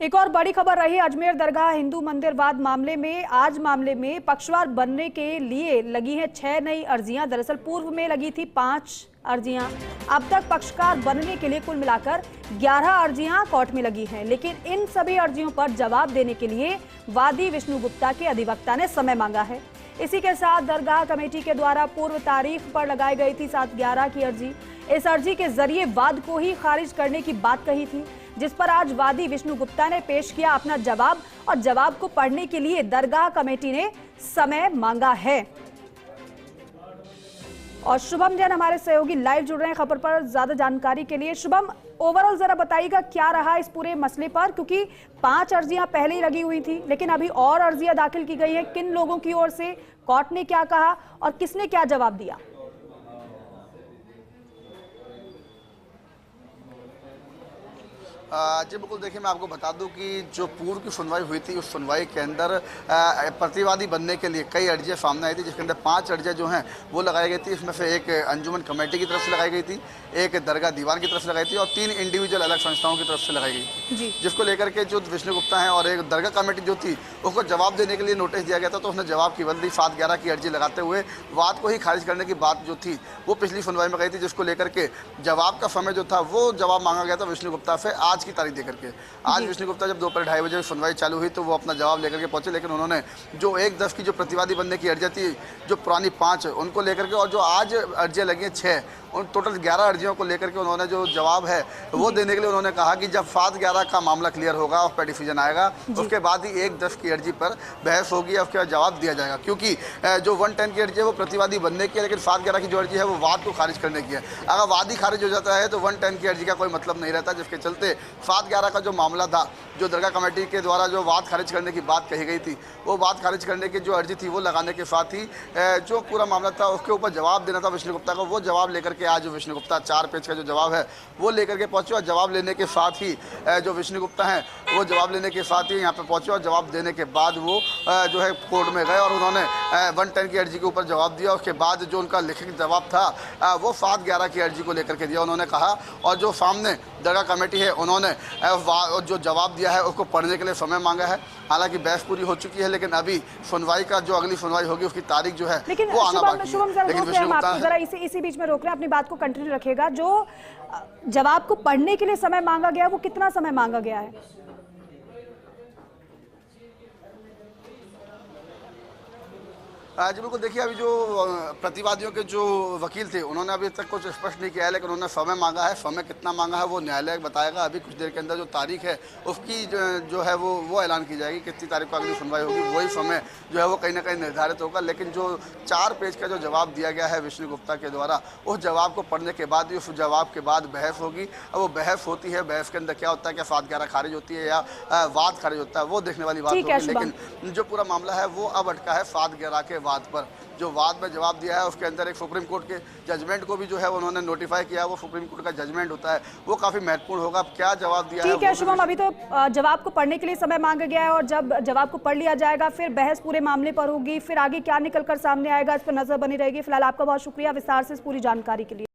एक और बड़ी खबर रही अजमेर दरगाह हिंदू मंदिर वाद मामले में। आज मामले में पक्षकार बनने के लिए लगी हैं 6 नई अर्जियां। दरअसल पूर्व में लगी थी 5 अर्जियां। अब तक पक्षकार बनने के लिए कुल मिलाकर 11 अर्जियां कोर्ट में लगी हैं, लेकिन इन सभी अर्जियों पर जवाब देने के लिए वादी विष्णु गुप्ता के अधिवक्ता ने समय मांगा है। इसी के साथ दरगाह कमेटी के द्वारा पूर्व तारीख पर लगाई गई थी 7/11 की अर्जी। इस अर्जी के जरिए वाद को ही खारिज करने की बात कही थी, जिस पर आज वादी विष्णु गुप्ता ने पेश किया अपना जवाब और जवाब को पढ़ने के लिए दरगाह कमेटी ने समय मांगा है। और शुभम जैन हमारे सहयोगी लाइव जुड़ रहे हैं खबर पर ज्यादा जानकारी के लिए। शुभम, ओवरऑल जरा बताइएगा क्या रहा इस पूरे मसले पर, क्योंकि 5 अर्जियां पहले ही लगी हुई थी, लेकिन अभी और अर्जियां दाखिल की गई हैं। किन लोगों की ओर से, कोर्ट ने क्या कहा और किसने क्या जवाब दिया? जी बिल्कुल, देखिए मैं आपको बता दूं कि जो पूर्व की सुनवाई हुई थी उस सुनवाई के अंदर प्रतिवादी बनने के लिए कई अर्जियां सामने आई थी, जिसके अंदर 5 अर्जियां जो हैं वो लगाई गई थी। इसमें से एक अंजुमन कमेटी की तरफ से लगाई गई थी, एक दरगाह दीवान की तरफ से लगाई थी और 3 इंडिविजुअल अलग संस्थाओं की तरफ से लगाई गई थी, जिसको लेकर के जो विष्णु गुप्ता हैं और एक दरगाह कमेटी जो थी उसको जवाब देने के लिए नोटिस दिया गया था। तो उसने जवाब की बदली 7/11 की अर्जी लगाते हुए वाद को ही खारिज करने की बात जो थी वो पिछली सुनवाई में गई थी, जिसको लेकर के जवाब का समय जो था वो जवाब मांगा गया था विष्णु गुप्ता से आज की तारीख देकर के। आज विष्णु गुप्ता जब दोपहर 2:30 बजे सुनवाई चालू हुई तो वो अपना जवाब लेकर के पहुंचे, लेकिन उन्होंने जो 1/10 की जो प्रतिवादी बनने की अर्जियां थी, जो पुरानी 5 उनको लेकर के और जो आज अर्जियां लगी हैं 6, उन टोटल 11 अर्जियों को लेकर के उन्होंने जो जवाब है वो देने के लिए उन्होंने कहा कि जब 7/11 का मामला क्लियर होगा, उस पर डिसीजन आएगा, उसके बाद ही 1/10 की अर्जी पर बहस होगी, उसके बाद जवाब दिया जाएगा। क्योंकि जो 110 की अर्जी है वो प्रतिवादी बनने की है, लेकिन 7/11 की जो अर्जी है वो वाद को खारिज करने की है। अगर वाद ही खारिज हो जाता है तो 110 की अर्जी का कोई मतलब नहीं रहता, जिसके चलते 7/11 का जो मामला था, जो दरगाह कमेटी के द्वारा जो वाद खारिज करने की बात कही गई थी, वो वाद खारिज करने की जो अर्जी थी वो लगाने के साथ ही जो पूरा मामला था उसके ऊपर जवाब देना था विष्णु गुप्ता को। वो जवाब लेकर के आज विष्णु गुप्ता 4 पेज का जो जवाब है वो लेकर के पहुंचे और जवाब लेने के साथ ही जो विष्णु गुप्ता हैं वो जवाब लेने के साथ ही यहाँ पे पहुंचे और जवाब देने के बाद वो जो है कोर्ट में गए और उन्होंने 110 की अर्जी के ऊपर जवाब दिया। उसके बाद जो उनका लिखित जवाब था वो 7/11 की अर्जी को लेकर के दिया उन्होंने कहा। और जो सामने दरगाह कमेटी है उन्होंने जो जवाब दिया है उसको पढ़ने के लिए समय मांगा है। हालांकि बहस पूरी हो चुकी है, लेकिन अभी सुनवाई का जो अगली सुनवाई होगी उसकी तारीख जो है वो आना बाकी है। लेकिन विष्णु गुप्ता जरा इसी बीच में रोक रहे हैं, अपनी बात को कंटिन्यू रखिएगा। जो जवाब को पढ़ने के लिए समय मांगा गया वो कितना समय मांगा गया है? जी बिल्कुल, देखिए अभी जो प्रतिवादियों के जो वकील थे उन्होंने अभी तक कुछ स्पष्ट नहीं किया है, लेकिन उन्होंने समय मांगा है। समय कितना मांगा है वो न्यायालय बताएगा। अभी कुछ देर के अंदर जो तारीख है उसकी जो है वो ऐलान की जाएगी, कितनी तारीख को अगली सुनवाई होगी, वही समय जो है वो कहीं ना कहीं निर्धारित होगा। लेकिन जो 4 पेज का जो जवाब दिया गया है विष्णु गुप्ता के द्वारा, उस जवाब को पढ़ने के बाद ही उस जवाब के बाद बहस होगी। अब वो बहस होती है, बहस के अंदर क्या होता है, क्या 7/11 खारिज होती है या वाद खारिज होता है, वो देखने वाली बात होगी। लेकिन जो पूरा मामला है वो अब अटका है 7/11 के वाद पर। जो वाद में जवाब दिया है उसके अंदर एक सुप्रीम कोर्ट के जजमेंट को भी जो है उन्होंने नोटिफाई किया। वो सुप्रीम कोर्ट का जजमेंट होता है वो काफी महत्वपूर्ण होगा। अब क्या जवाब दिया है? ठीक है शुभम, अभी तो जवाब को पढ़ने के लिए समय मांगा गया है और जब जवाब को पढ़ लिया जाएगा फिर बहस पूरे मामले पर होगी। फिर आगे क्या निकलकर सामने आएगा इस पर नजर बनी रहेगी। फिलहाल आपका बहुत शुक्रिया विस्तार से इस पूरी जानकारी के लिए।